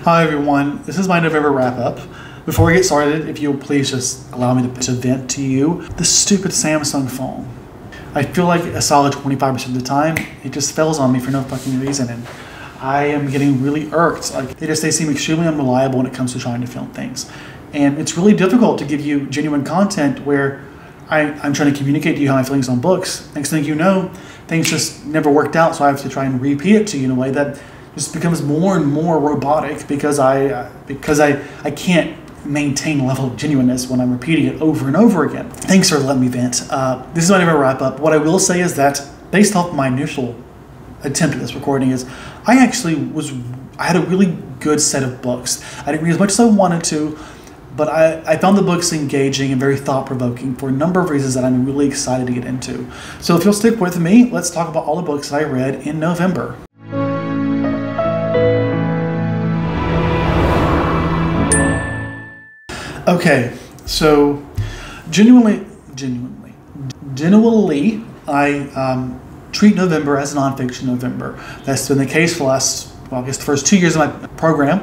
Hi everyone, this is my November wrap-up. Before we get started, if you'll please just allow me to vent to you the stupid Samsung phone. I feel like a solid 25% of the time, it just fails on me for no fucking reason, and I am getting really irked. Like, they seem extremely unreliable when it comes to trying to film things. And it's really difficult to give you genuine content where I'm trying to communicate to you how my feelings on books. Next thing you know, things just never worked out, so I have to try and repeat it to you in a way that just becomes more and more robotic because I can't maintain a level of genuineness when I'm repeating it over and over again. Thanks for letting me vent. This is my November wrap up. What I will say is that based off my initial attempt at this recording is I had a really good set of books. I didn't read as much as I wanted to, but I found the books engaging and very thought-provoking for a number of reasons that I'm really excited to get into. So if you'll stick with me, let's talk about all the books that I read in November. Okay, so genuinely, I treat November as nonfiction November. That's been the case for the last, well, I guess the first 2 years of my program,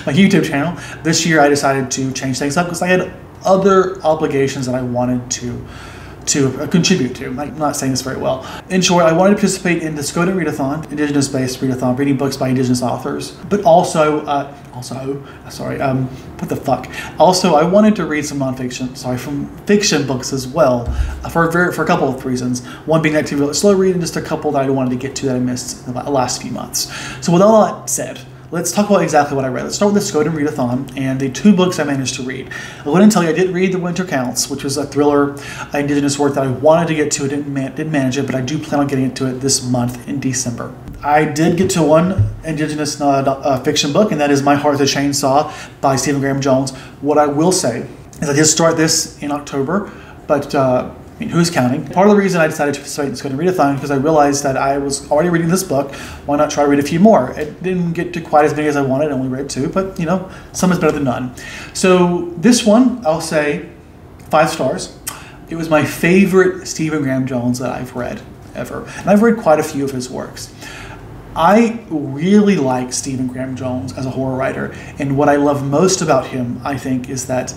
my YouTube channel. This year I decided to change things up because I had other obligations that I wanted to contribute to. I'm not saying this very well. In short, I wanted to participate in the Skoden readathon, Indigenous-based readathon, reading books by Indigenous authors. But also, what the fuck? Also, I wanted to read some fiction books as well, for a couple of reasons. One being that to really slow read, and just a couple that I wanted to get to that I missed in the last few months. So with all that said, let's talk about exactly what I read. Let's start with the Skoden readathon and the 2 books I managed to read. I wouldn't tell you I did read The Winter Counts, which was a thriller, Indigenous work that I wanted to get to. I didn't manage it, but I do plan on getting into it this month in December. I did get to one Indigenous fiction book, and that is My Heart is a Chainsaw by Stephen Graham Jones. What I will say is I did start this in October, but who's counting? Part of the reason I decided to participate in this Skoden readathon is because I realized that I was already reading this book. Why not try to read a few more? It didn't get to quite as many as I wanted. I only read 2, but you know, some is better than none. So this one, I'll say 5 stars. It was my favorite Stephen Graham Jones that I've read ever. And I've read quite a few of his works. I really like Stephen Graham Jones as a horror writer. And what I love most about him, I think, is that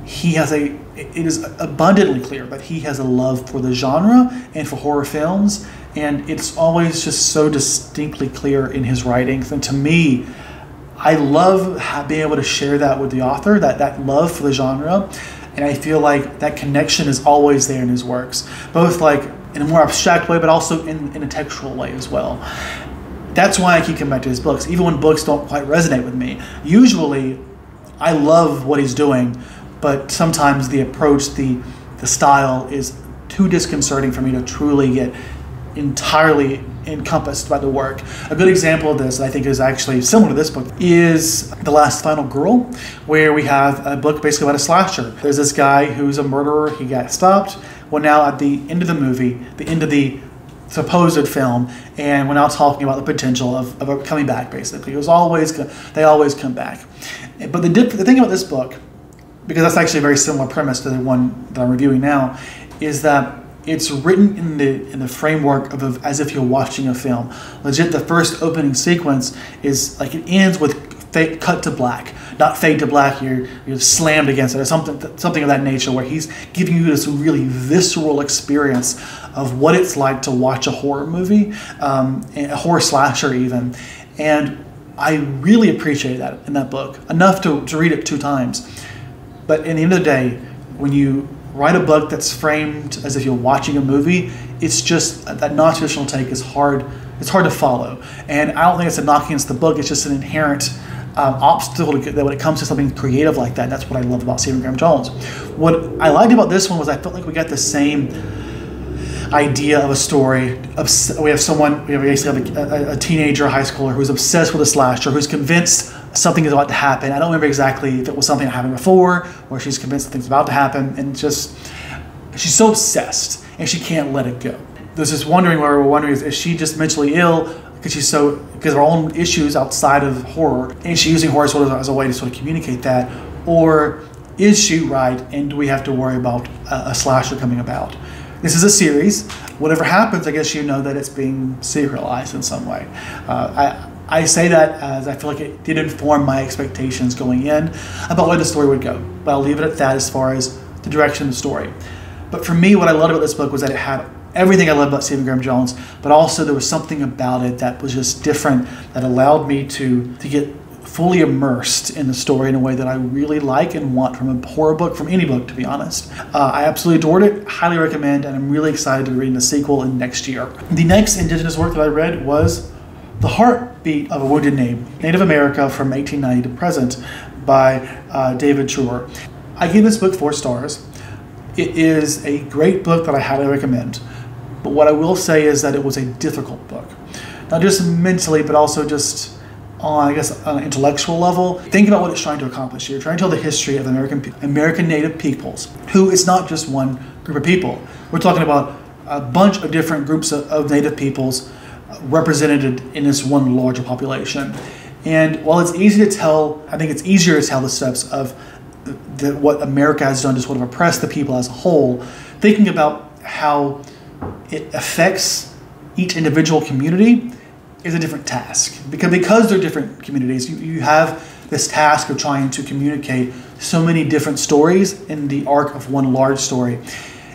it is abundantly clear that he has a love for the genre and for horror films, and it's always just so distinctly clear in his writings. And to me, I love being able to share that with the author, that love for the genre, and I feel like that connection is always there in his works, both like in a more abstract way, but also in a textual way as well. That's why I keep coming back to his books, even when books don't quite resonate with me. Usually, I love what he's doing, but sometimes the approach, the style is too disconcerting for me to truly get entirely encompassed by the work. A good example of this, I think is actually similar to this book, is The Last Final Girl, where we have a book basically about a slasher. There's this guy who's a murderer, he got stopped. Well, now at the end of the movie, the end of the supposed film, and we're now talking about the potential of coming back, basically. They always come back. But the thing about this book, because that's actually a very similar premise to the one that I'm reviewing now, is that it's written in the framework of as if you're watching a film. Legit, the first opening sequence is like it ends with cut to black, not fade to black. You're slammed against it, or something of that nature, where he's giving you this really visceral experience of what it's like to watch a horror movie, a horror slasher even, and I really appreciated that in that book enough to read it 2 times. But in the end of the day, when you write a book that's framed as if you're watching a movie, it's just that non-traditional take is hard. It's hard to follow, and I don't think it's a knock against the book. It's just an inherent obstacle that when it comes to something creative like that. That's what I love about Stephen Graham Jones. What I liked about this one was I felt like we got the same idea of a story. We basically have a teenager, a high schooler who's obsessed with a slasher, who's convinced something is about to happen. I don't remember exactly if it was something that happened before, or she's convinced something's about to happen, and just she's so obsessed and she can't let it go. There's this wondering where we're wondering is she just mentally ill because of her own issues outside of horror, and she's using horror sort of as a way to sort of communicate that, or is she right, and do we have to worry about a slasher coming about? This is a series. Whatever happens, I guess you know that it's being serialized in some way. I say that as I feel like it did inform my expectations going in about where the story would go. But I'll leave it at that as far as the direction of the story. But for me, what I loved about this book was that it had everything I loved about Stephen Graham Jones, but also there was something about it that was just different, that allowed me to get fully immersed in the story in a way that I really like and want from a horror book, from any book, to be honest. I absolutely adored it, highly recommend, and I'm really excited to be reading the sequel in next year. The next Indigenous work that I read was The Heartbeat of a Wounded Native America from 1890 to Present by David Truer. I give this book 4 stars. It is a great book that I highly recommend. But what I will say is that it was a difficult book. Not just mentally, but also just on, I guess, on an intellectual level. Think about what it's trying to accomplish here. Trying to tell the history of American Native peoples, who is not just one group of people. We're talking about a bunch of different groups of Native peoples represented in this one larger population. And while it's easy to tell, I think it's easier to tell the steps of what America has done to sort of oppress the people as a whole, thinking about how it affects each individual community is a different task. Because they're different communities, you have this task of trying to communicate so many different stories in the arc of one large story.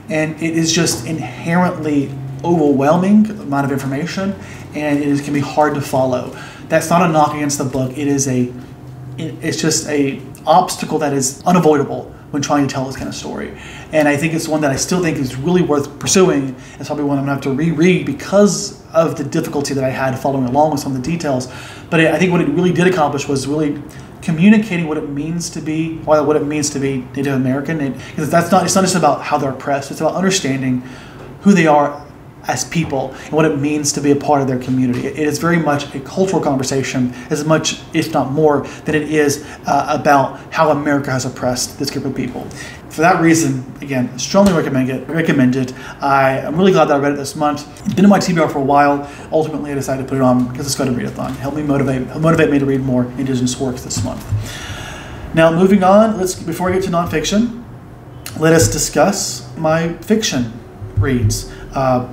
And it is just inherently overwhelming amount of information, and can be hard to follow. That's not a knock against the book. It's just a obstacle that is unavoidable when trying to tell this kind of story. And I think it's one that I still think is really worth pursuing. It's probably one I'm going to have to reread because of the difficulty that I had following along with some of the details. But I think what it really did accomplish was really communicating what it means to be Native American. Because it's not just about how they're oppressed. It's about understanding who they are as people and what it means to be a part of their community. It is very much a cultural conversation, as much, if not more, than it is about how America has oppressed this group of people. For that reason, again, strongly recommend it. I'm really glad that I read it this month. It's been in my TBR for a while. Ultimately, I decided to put it on because it's got a readathon. Help me motivate me to read more Indigenous works this month. Now, moving on, before I get to nonfiction, let us discuss my fiction reads.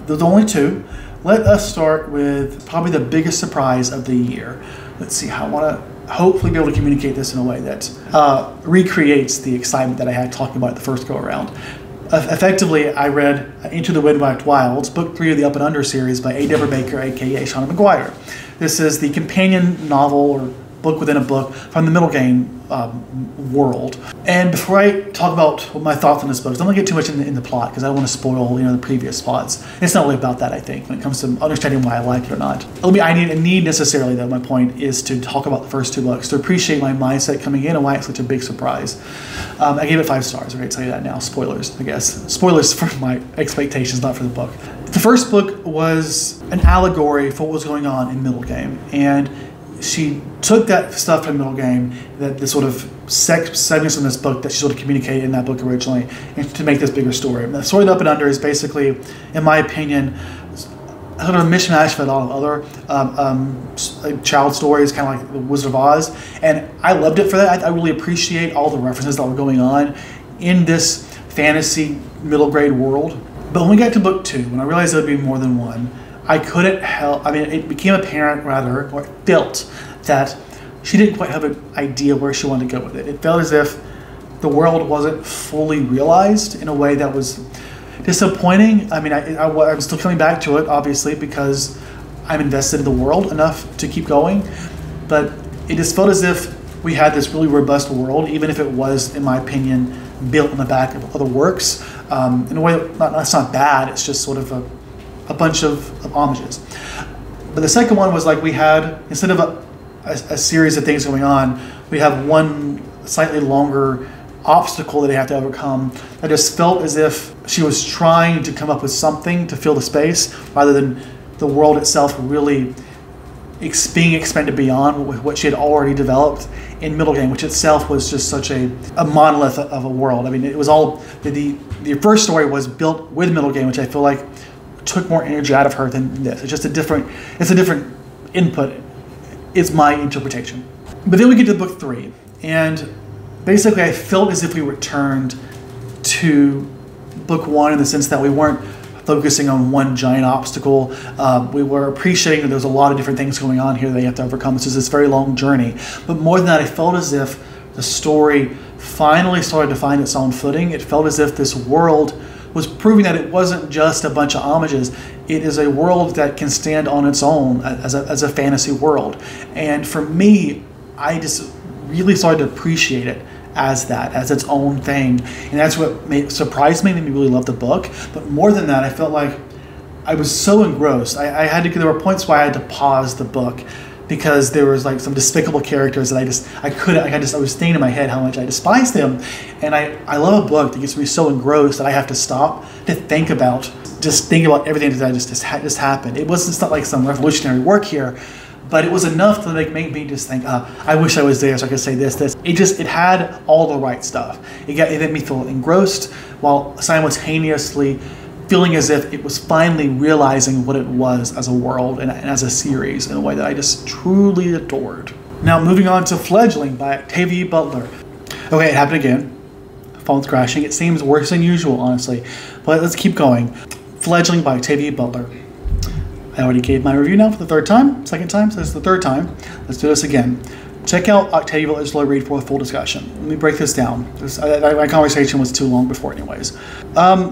There's only 2. Let us start with probably the biggest surprise of the year. Let's see how I want to hopefully be able to communicate this in a way that recreates the excitement that I had talking about it the first go around. Effectively, I read Into the Windwalked Wilds, book 3 of the Up and Under series by A. Deborah Baker, aka Shauna McGuire. This is the companion novel or book within a book from the Middle Game world. And before I talk about what my thoughts on this book, I don't want to get too much in the plot because I don't want to spoil the previous spots. It's not really about that, I think, when it comes to understanding why I like it or not. I need necessarily, though, my point is to talk about the first 2 books, to appreciate my mindset coming in and why it's such a big surprise. I gave it 5 stars. I'm going to tell you that now. Spoilers, I guess. Spoilers for my expectations, not for the book. The first book was an allegory for what was going on in Middle Game, and she took that stuff from Middle Game, the sort of segments in this book that she sort of communicated in that book originally, and to make this bigger story. And the story of Up and Under is basically, in my opinion, sort of a mishmash of a lot of other child stories, kind of like The Wizard of Oz. And I loved it for that. I really appreciate all the references that were going on in this fantasy middle grade world. But when we got to book 2, when I realized there would be more than one, I couldn't help, it became apparent rather, or it felt that she didn't quite have an idea where she wanted to go with it. It felt as if the world wasn't fully realized in a way that was disappointing. I'm still coming back to it, obviously, because I'm invested in the world enough to keep going. But it just felt as if we had this really robust world, even if it was, in my opinion, built on the back of other works. In a way that's not bad, it's just sort of a bunch of homages. But the second one was like we had, instead of a series of things going on, we have one slightly longer obstacle that they have to overcome. I just felt as if she was trying to come up with something to fill the space rather than the world itself really being expanded beyond what she had already developed in Middle Game, which itself was just such a monolith of a world. It was all, the first story was built with Middle Game, which I feel like took more energy out of her than this. It's just a different input. It's my interpretation. But then we get to book 3, and basically I felt as if we returned to book 1 in the sense that we weren't focusing on one giant obstacle. We were appreciating that there's a lot of different things going on here that you have to overcome. This is this very long journey. But more than that, I felt as if the story finally started to find its own footing. It felt as if this world was proving that it wasn't just a bunch of homages. It is a world that can stand on its own as a fantasy world. And for me, I just really started to appreciate it as that, as its own thing. And that's what surprised me, made me really love the book. But more than that, I felt like I was so engrossed. There were points where I had to pause the book because there was like some despicable characters that I was thinking in my head how much I despised them. And I love a book that gets me so engrossed that I have to stop to think about everything that just happened. It's not like some revolutionary work here, but it was enough to make me just think, I wish I was there so I could say this. It had all the right stuff. It made me feel engrossed while simultaneously feeling as if it was finally realizing what it was as a world and as a series in a way that I just truly adored. Now moving on to Fledgling by Octavia Butler. Okay, it happened again. Phone's crashing. It seems worse than usual, honestly. But let's keep going. Fledgling by Octavia Butler. I already gave my review now for the second time, so this is the third time. Let's do this again. Check out Octavia Butler's slow read for a full discussion. Let me break this down. My conversation was too long before anyways.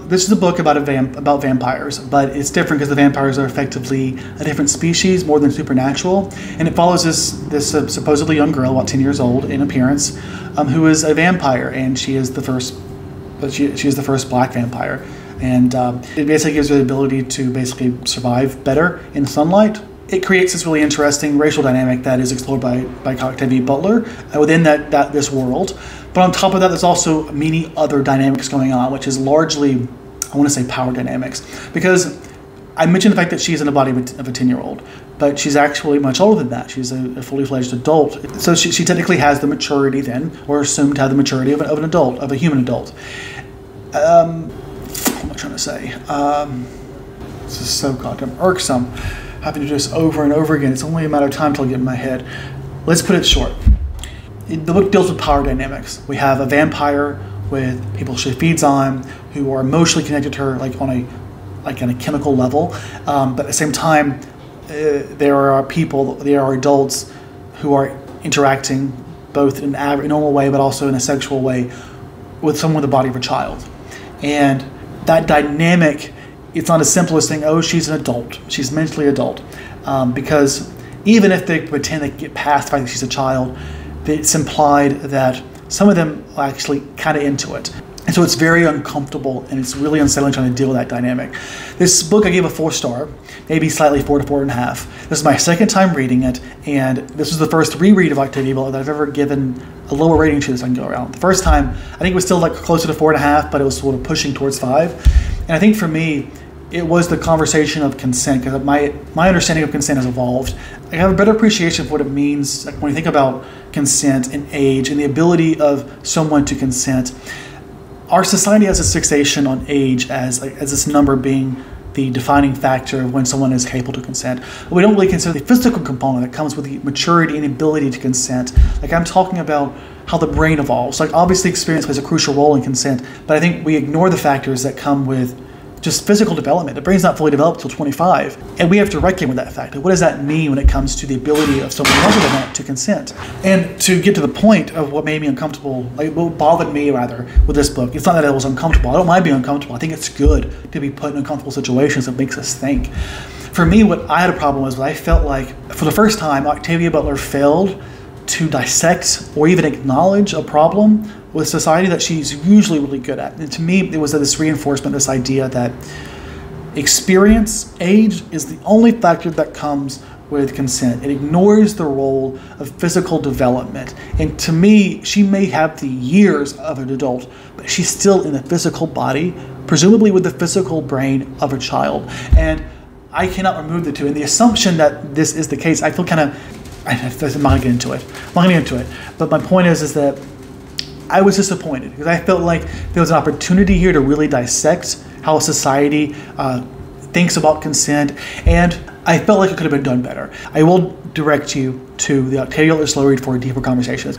This is a book about vampires, but it's different because the vampires are effectively a different species, more than supernatural. And it follows this supposedly young girl, about 10 years old in appearance, who is a vampire, and she is the first black vampire. And it basically gives her the ability to basically survive better in sunlight. It creates this really interesting racial dynamic that is explored by Octavia Butler within this world. But on top of that, there's also many other dynamics going on, which is largely, I want to say, power dynamics. Because I mentioned the fact that she's in the body of a 10-year-old, but she's actually much older than that. She's a fully fledged adult. So she technically has the maturity then, or assumed to have the maturity of an adult, of a human adult. What am I trying to say? This is so goddamn irksome. Having to do this over and over again. It's only a matter of time until I get in my head. Let's put it short. The book deals with power dynamics. We have a vampire with people she feeds on who are emotionally connected to her, on a chemical level. But at the same time, there are adults who are interacting both in a normal way, but also in a sexual way with someone with the body of a child. And that dynamic, it's not as simple as saying, oh, she's an adult. She's mentally adult. Because even if they pretend they get past the fact that she's a child, it's implied that some of them are actually kind of into it. And so it's very uncomfortable, and it's really unsettling trying to deal with that dynamic. This book I gave a 4-star, maybe slightly 4 to 4.5. This is my second time reading it, and this was the first reread of Octavia Butler that I've ever given a lower rating to this I can go around. The first time, I think it was still closer to 4.5, but it was sort of pushing towards 5. And I think for me, it was the conversation of consent, because my understanding of consent has evolved. I have a better appreciation of what it means when you think about consent and age and the ability of someone to consent. Our society has a fixation on age as this number being the defining factor of when someone is capable to consent. But we don't really consider the physical component that comes with the maturity and ability to consent. I'm talking about how the brain evolves. Obviously experience plays a crucial role in consent, but I think we ignore the factors that come with just physical development. The brain's not fully developed till 25, and we have to reckon with that factor. What does that mean when it comes to the ability of someone younger than that to consent? And to get to the point of what made me uncomfortable, what bothered me rather with this book, it's not that it was uncomfortable. I don't mind being uncomfortable. I think it's good to be put in uncomfortable situations that makes us think. For me, what I had a problem with was I felt like, for the first time, Octavia Butler failed to dissect or even acknowledge a problem with society that she's usually really good at. And to me, it was this reinforcement, this idea that experience, age, is the only factor that comes with consent. It ignores the role of physical development. And to me, she may have the years of an adult, but she's still in the physical body, presumably with the physical brain of a child. And I cannot remove the two. And the assumption that this is the case, I feel kind of, I'm not going to get into it. But my point is that I was disappointed because I felt like there was an opportunity here to really dissect how society thinks about consent, and I felt like it could have been done better. I will direct you to the Octavia Butler slow read for a deeper conversation.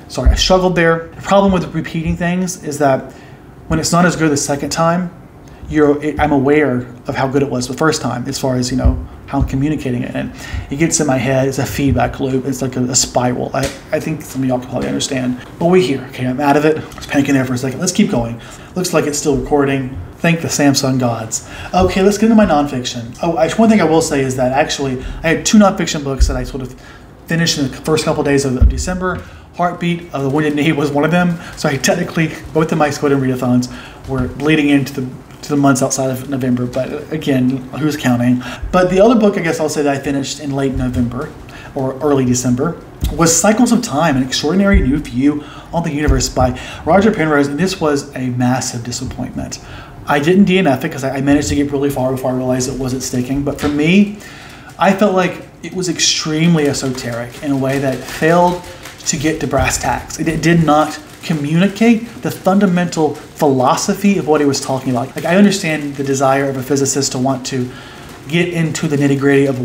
Sorry, I struggled there. The problem with repeating things is that when it's not as good the second time, I'm aware of how good it was the first time, as far as, you know, how I'm communicating it. And it gets in my head. It's a feedback loop. It's like a spiral. I think some of y'all can probably understand. But we're here. Okay, I'm out of it. I was panicking there for a second. Let's keep going. Looks like it's still recording. Thank the Samsung gods. Okay, let's get into my nonfiction. Oh, one thing I will say is that actually I had 2 nonfiction books that I sort of finished in the first couple of days of December. Heartbeat of the Wounded Knee was one of them. So I technically, both of my Skoden readathons were bleeding into the months outside of November, but again, who's counting? But the other book, I guess I'll say, that I finished in late November or early December was Cycles of Time, An Extraordinary New View on the Universe by Roger Penrose, and this was a massive disappointment. I didn't DNF it because I managed to get really far before I realized it wasn't sticking, but for me, I felt like it was extremely esoteric in a way that failed to get to brass tacks. It did not communicate the fundamental philosophy of what he was talking about. Like, I understand the desire of a physicist to want to get into the nitty-gritty of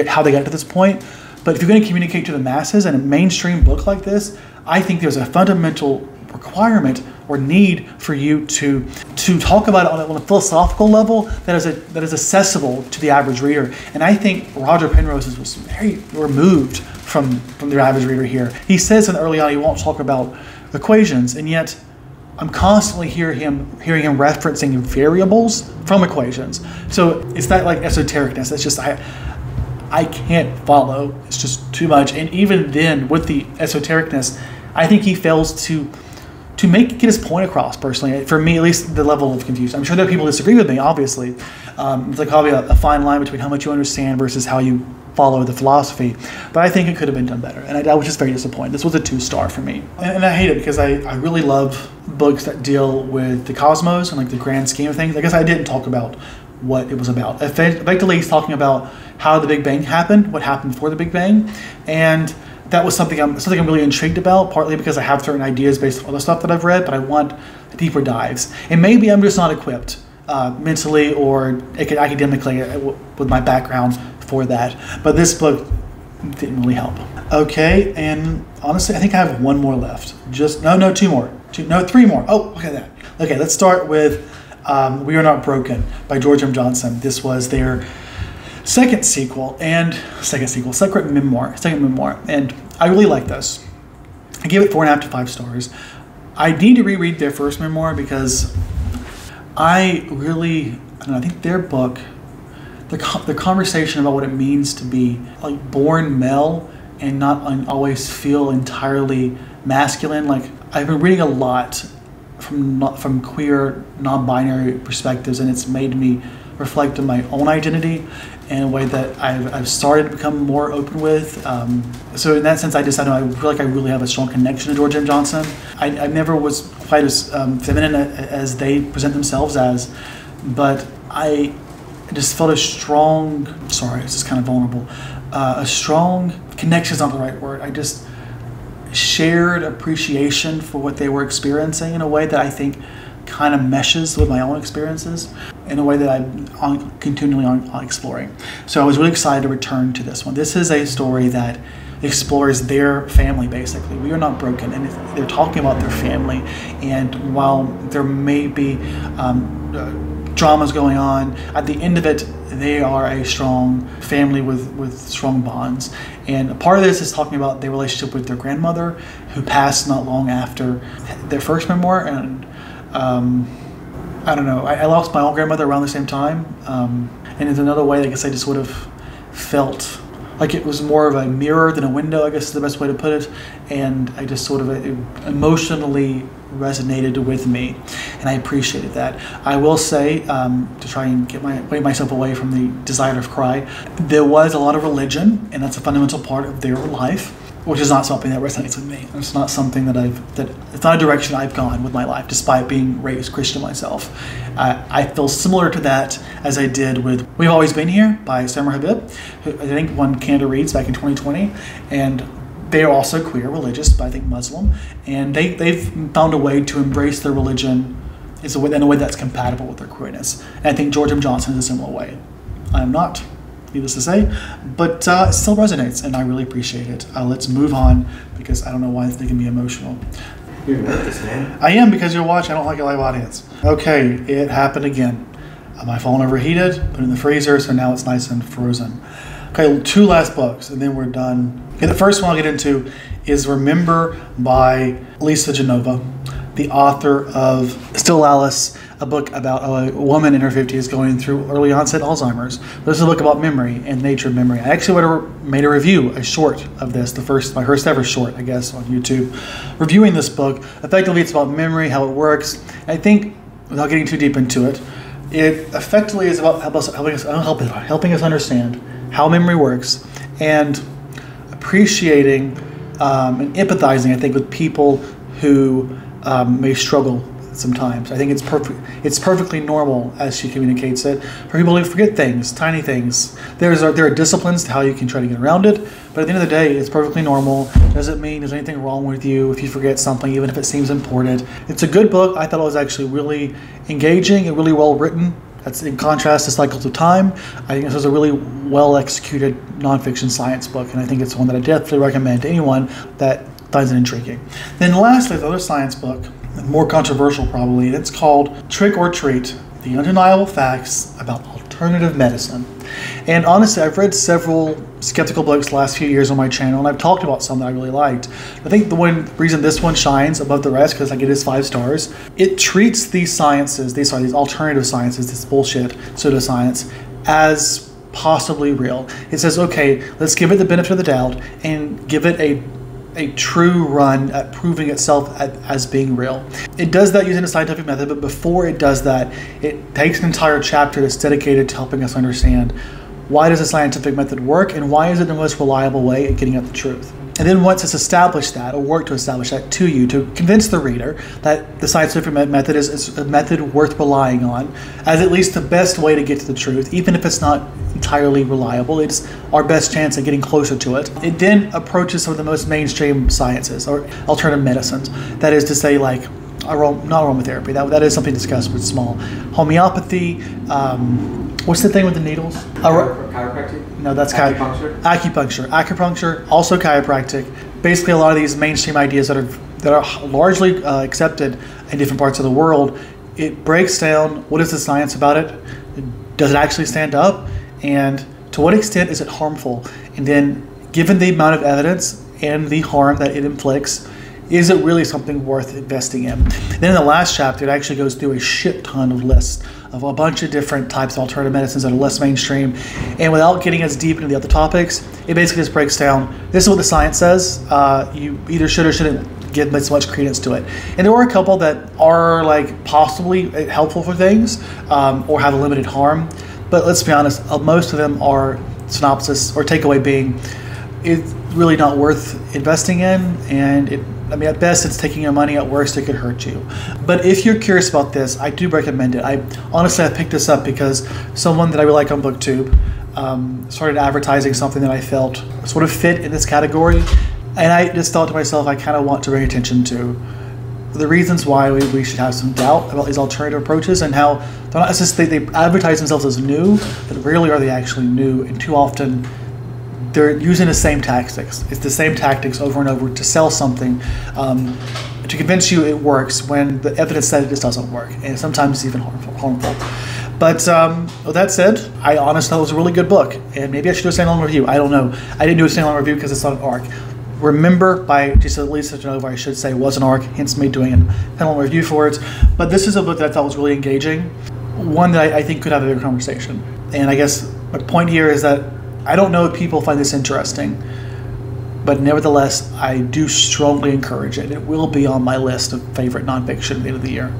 how they got to this point, but if you're going to communicate to the masses in a mainstream book like this, I think there's a fundamental requirement or need for you to talk about it on a philosophical level that is accessible to the average reader. And I think Roger Penrose was very removed from the average reader here. He says in early on he won't talk about equations, and yet I'm constantly hearing him referencing variables from equations. So it's that like esotericness. It's just I can't follow. It's just too much. And even then, with the esotericness, I think he fails to get his point across. Personally, for me at least, the level of confusion. I'm sure there are people who disagree with me. Obviously, it's like probably a fine line between how much you understand versus how you follow the philosophy, but I think it could have been done better, and I was just very disappointed. This was a 2-star for me, and I hate it because I really love books that deal with the cosmos and like the grand scheme of things. I guess I didn't talk about what it was about. Effectively, he's talking about how the Big Bang happened, what happened before the Big Bang, and that was something I'm really intrigued about, partly because I have certain ideas based on the stuff that I've read, but I want deeper dives, and maybe I'm just not equipped mentally or academically with my background for that, but this book didn't really help. Okay, and honestly, I think I have 1 more left. No, 2 more. 3 more. Oh, look at that. Okay, let's start with We Are Not Broken by George M. Johnson. This was their second memoir, and I really like this. I gave it 4.5 to 5 stars. I need to reread their first memoir because I think their book, the conversation about what it means to be like born male and not always feel entirely masculine. Like, I've been reading a lot from queer, non-binary perspectives, and it's made me reflect on my own identity in a way that I've started to become more open with. So in that sense, I feel like I really have a strong connection to George M. Johnson. I never was quite as feminine as they present themselves as, but I just felt a strong, sorry, this is kind of vulnerable, a strong connection is not the right word. I just shared appreciation for what they were experiencing in a way that I think kind of meshes with my own experiences in a way that I'm continually exploring. So I was really excited to return to this one. This is a story that explores their family, basically. We are not broken, and they're talking about their family. And while there may be dramas going on, at the end of it, they are a strong family with strong bonds. And part of this is talking about their relationship with their grandmother, who passed not long after their first memoir. And I don't know, I lost my own grandmother around the same time. And in another way, I guess I just would have felt like it was more of a mirror than a window, I guess is the best way to put it. And I just sort of emotionally resonated with me, and I appreciated that. I will say, to try and weigh myself away from the desire to cry, there was a lot of religion, and that's a fundamental part of their life, which is not something that resonates with me. It's not something it's not a direction I've gone with my life, despite being raised Christian myself. I feel similar to that as I did with We've Always Been Here by Samar Habib, who I think won Canada Reads back in 2020, and they are also queer, religious, but I think Muslim, and they've found a way to embrace their religion in a way that's compatible with their queerness. And I think George M. Johnson is a similar way. I am not, needless to say, but it still resonates, and I really appreciate it. Let's move on, because I don't know why it's making me emotional. You're nervous, man. I am, because you're watching. I don't like a live audience. Okay, it happened again. My phone overheated, put it in the freezer, so now it's nice and frozen. Okay, 2 last books, and then we're done. Okay, the first one I'll get into is Remember by Lisa Genova, the author of Still Alice, a book about a woman in her 50s going through early onset Alzheimer's. This is a book about memory and nature of memory. I actually made a review, a short of this, my first ever short, I guess, on YouTube, reviewing this book. Effectively, it's about memory, how it works. I think, without getting too deep into it, it effectively is about helping us understand how memory works, and appreciating and empathizing, I think, with people who may struggle sometimes. I think it's perfectly normal, as she communicates it, for people to forget things, tiny things. There are disciplines to how you can try to get around it, but at the end of the day, it's perfectly normal. Doesn't mean there's anything wrong with you if you forget something, even if it seems important. It's a good book. I thought it was actually really engaging and really well written. That's in contrast to Cycles of Time. I think this was a really well executed nonfiction science book, and I think it's one that I definitely recommend to anyone that finds it intriguing. Then lastly, the other science book, more controversial probably, and it's called Trick or Treat: The Undeniable Facts About Alternative Medicine. And honestly, I've read several skeptical books the last few years on my channel, and I've talked about some that I really liked. I think the reason this one shines above the rest, because I give it 5 stars, it treats these sciences, these alternative sciences, this bullshit pseudoscience, as possibly real. It says, okay, let's give it the benefit of the doubt and give it a true run at proving itself as being real. It does that using a scientific method, but before it does that, it takes an entire chapter that's dedicated to helping us understand why does a scientific method work and why is it the most reliable way at getting at the truth. And then once it's established that, or work to establish that to you, to convince the reader that the scientific method is a method worth relying on, as at least the best way to get to the truth, even if it's not entirely reliable, it's our best chance at getting closer to it. It then approaches some of the most mainstream sciences, or alternative medicines. That is to say, like, not aromatherapy, that is something discussed with small. Homeopathy, what's the thing with the needles? Chiropractic? No, that's acupuncture. Acupuncture, also chiropractic. Basically, a lot of these mainstream ideas that are largely accepted in different parts of the world. It breaks down what is the science about it. Does it actually stand up? And to what extent is it harmful? And then, given the amount of evidence and the harm that it inflicts, is it really something worth investing in? Then in the last chapter, it actually goes through a shit ton of lists of a bunch of different types of alternative medicines that are less mainstream. And without getting as deep into the other topics, it basically just breaks down, this is what the science says. You either should or shouldn't give as much credence to it. And there were a couple that are like possibly helpful for things, or have a limited harm. But let's be honest, most of them are synopsis or takeaway being, it's really not worth investing in, and at best it's taking your money, at worst it could hurt you. But if you're curious about this, I do recommend it. I picked this up because someone that I really like on BookTube started advertising something that I felt sort of fit in this category, and I just thought to myself, I kind of want to bring attention to the reasons why we should have some doubt about these alternative approaches, and how they're not just, they advertise themselves as new, but rarely are they actually new, and too often they're using the same tactics. It's the same tactics over and over to sell something, to convince you it works when the evidence said it just doesn't work, and sometimes it's even harmful. But with that said, I honestly thought it was a really good book, and maybe I should do a standalone review. I don't know. I didn't do a standalone review because it's not an arc. Remember by Lisa Genova, I should say, was an arc, hence me doing a standalone review for it. But this is a book that I thought was really engaging, one that I think could have a bigger conversation. And I guess my point here is that I don't know if people find this interesting, but nevertheless, I do strongly encourage it. It will be on my list of favorite nonfiction at the end of the year.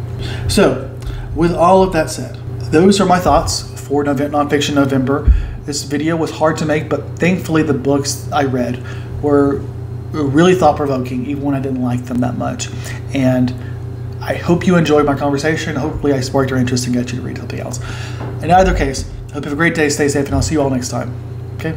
So, with all of that said, those are my thoughts for Nonfiction November. This video was hard to make, but thankfully the books I read were really thought-provoking, even when I didn't like them that much. And I hope you enjoyed my conversation. Hopefully I sparked your interest and got you to read something else. In either case, I hope you have a great day, stay safe, and I'll see you all next time. Okay?